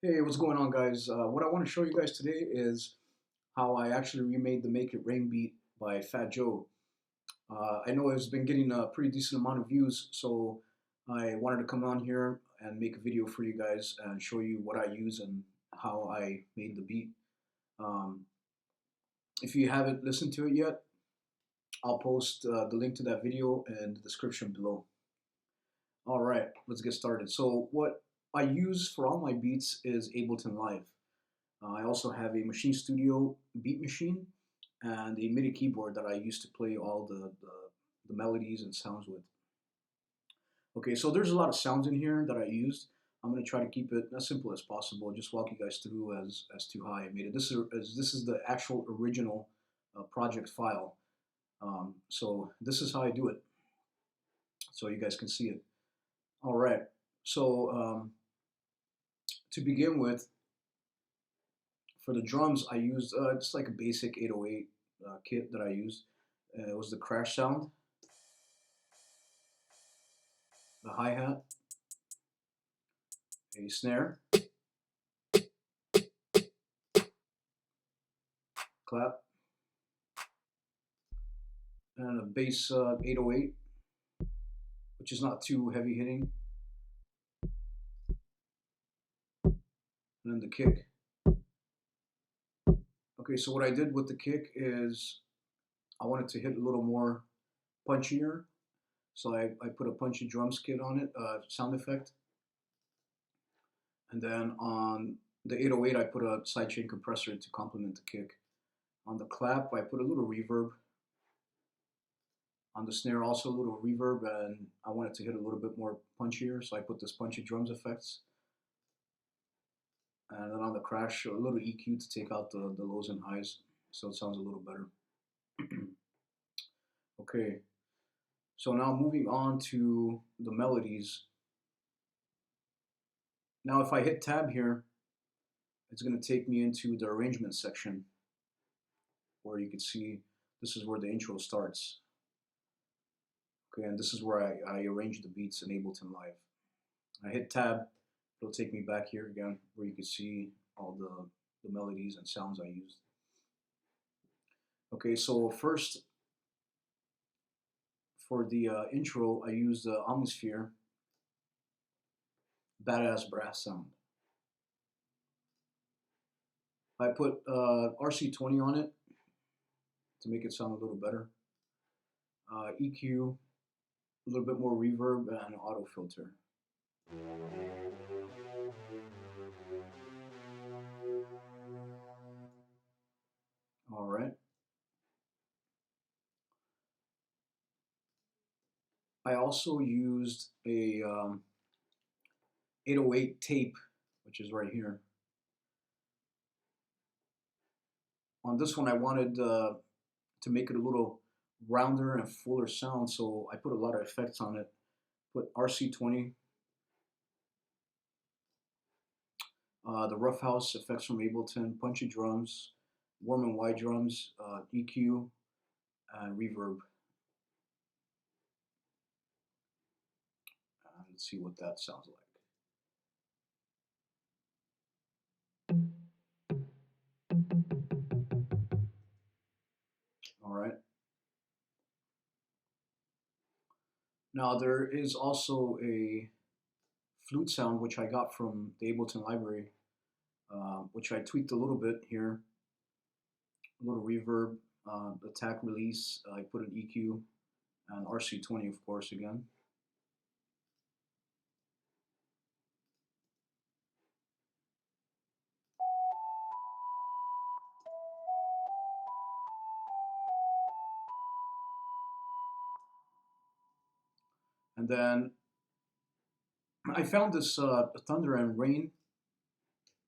Hey, what's going on, guys? What I want to show you guys today is how I actually remade the Make It Rain beat by fatjoe. I know it's been getting a pretty decent amount of views, so I wanted to come on here and make a video for you guys and show you what I use and how I made the beat. Um, if you haven't listened to it yet, I'll post the link to that video in the description below. All right, let's get started. So what I use for all my beats is Ableton Live. I also have a Machine Studio beat machine and a MIDI keyboard that I use to play all the melodies and sounds with. Okay, so there's a lot of sounds in here that I used. I'm gonna try to keep it as simple as possible. Just walk you guys through as to how I made it. This is the actual original project file. So this is how I do it, so you guys can see it. All right. So to begin with, for the drums, I used just like a basic 808 kit that I used. It was the crash sound, the hi-hat, a snare, clap, and a bass 808, which is not too heavy hitting, and then the kick. Okay, so what I did with the kick is I wanted to hit a little more punchier, so I put a punchy drums kit on it, sound effect, and then on the 808 I put a sidechain compressor to complement the kick. On the clap I put a little reverb. On the snare also a little reverb, and I wanted to hit a little bit more punchier, so I put this punchy drums effects. And then on the crash, a little EQ to take out the lows and highs, so it sounds a little better. Okay, so now moving on to the melodies. Now if I hit tab here, it's going to take me into the arrangement section, where you can see this is where the intro starts. Okay, and this is where I arrange the beats in Ableton Live. I hit tab, it'll take me back here again, where you can see all the melodies and sounds I used. Okay, so first, for the intro, I used the Omnisphere Badass Brass Sound. I put RC20 on it to make it sound a little better. EQ, a little bit more reverb, and auto filter. All right. I also used a 808 tape, which is right here. On this one, I wanted to make it a little rounder and fuller sound, so I put a lot of effects on it. Put RC20, the Rough House effects from Ableton, punchy drums, warm and wide drums, EQ, and reverb. Let's see what that sounds like. All right. Now there is also a flute sound which I got from the Ableton library, which I tweaked a little bit here. A little reverb, attack release. I put an EQ and RC20, of course, again. And then I found this thunder and rain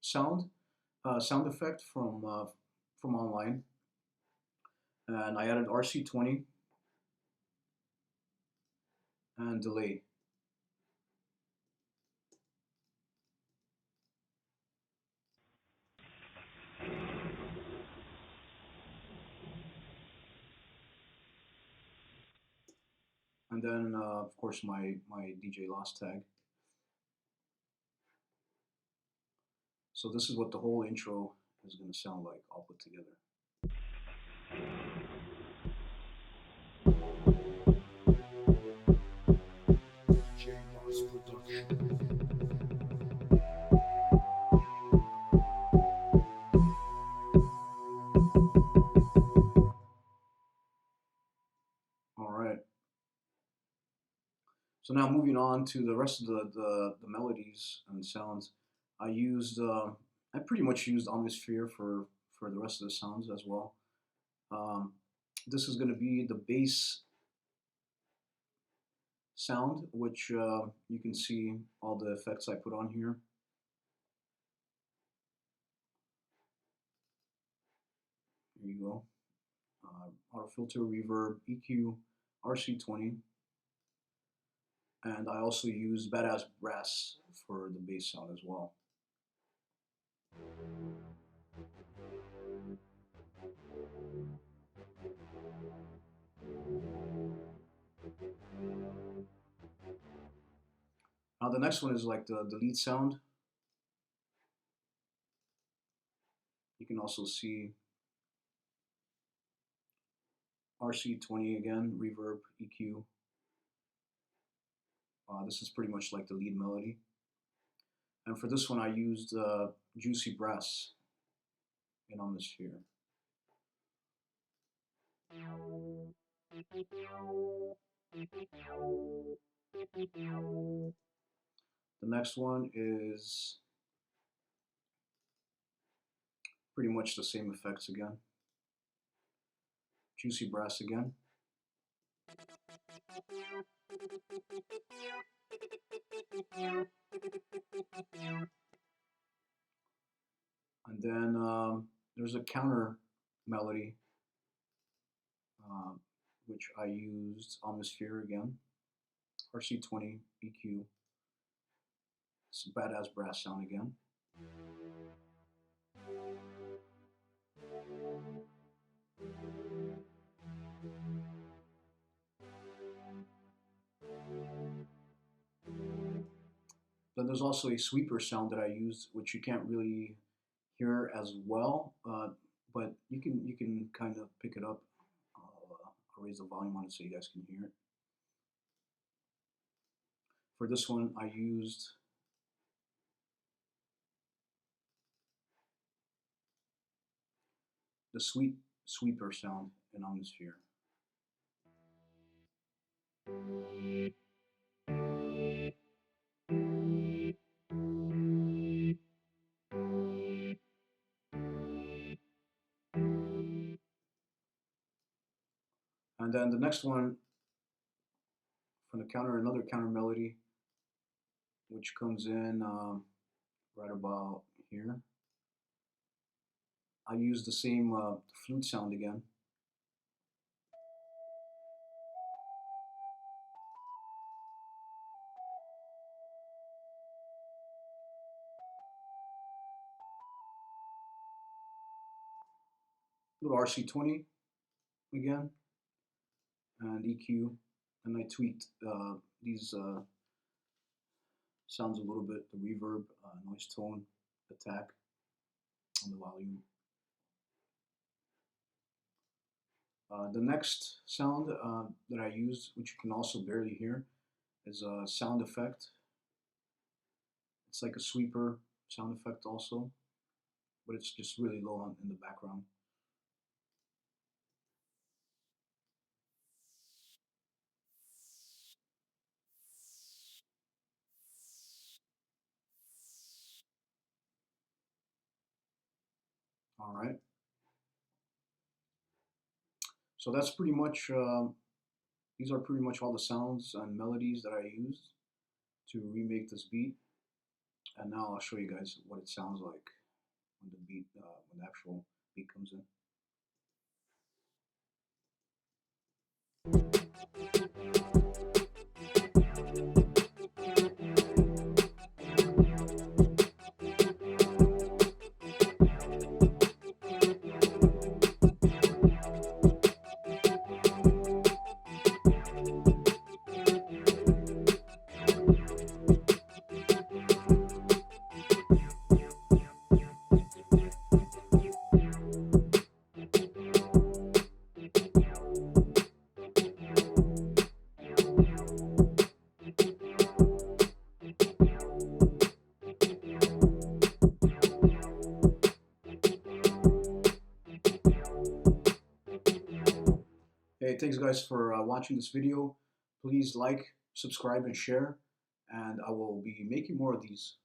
sound sound effect from online, and I added RC20 and delay. And then of course my DJ loss tag. So this is what the whole intro is going to sound like all put together. All right. So now moving on to the rest of the melodies and sounds, I pretty much used Omnisphere for the rest of the sounds as well. Um, this is going to be the bass sound, which you can see all the effects I put on here. Here you go. Auto filter, reverb, EQ, RC20, and I also use Badass Brass for the bass sound as well. Now the next one is like the lead sound. You can also see RC20 again, reverb, EQ. This is pretty much like the lead melody. And for this one I used Juicy Brass in Omnisphere. The next one is pretty much the same effects again. Juicy Brass again. And then there's a counter melody, which I used Omnisphere again. RC20, EQ. It's a Badass Brass sound again. Then there's also a sweeper sound that I used, which you can't really hear as well, but you can kind of pick it up. I'll raise the volume on it so you guys can hear it. For this one, I used the sweeper sound in Omnisphere. And then the next one from the counter, another counter melody, which comes in right about here. I use the same flute sound again. Little RC20 again, and EQ, and I tweaked these sounds a little bit, the reverb, noise tone, attack, and the volume. The next sound that I used, which you can also barely hear, is a sound effect. It's like a sweeper sound effect also, but it's just really low in the background. All right. So that's pretty much, these are pretty much all the sounds and melodies that I used to remake this beat. And now I'll show you guys what it sounds like when when the actual beat comes in. Hey, thanks guys for watching this video. Please like, subscribe, and share, and I will be making more of these.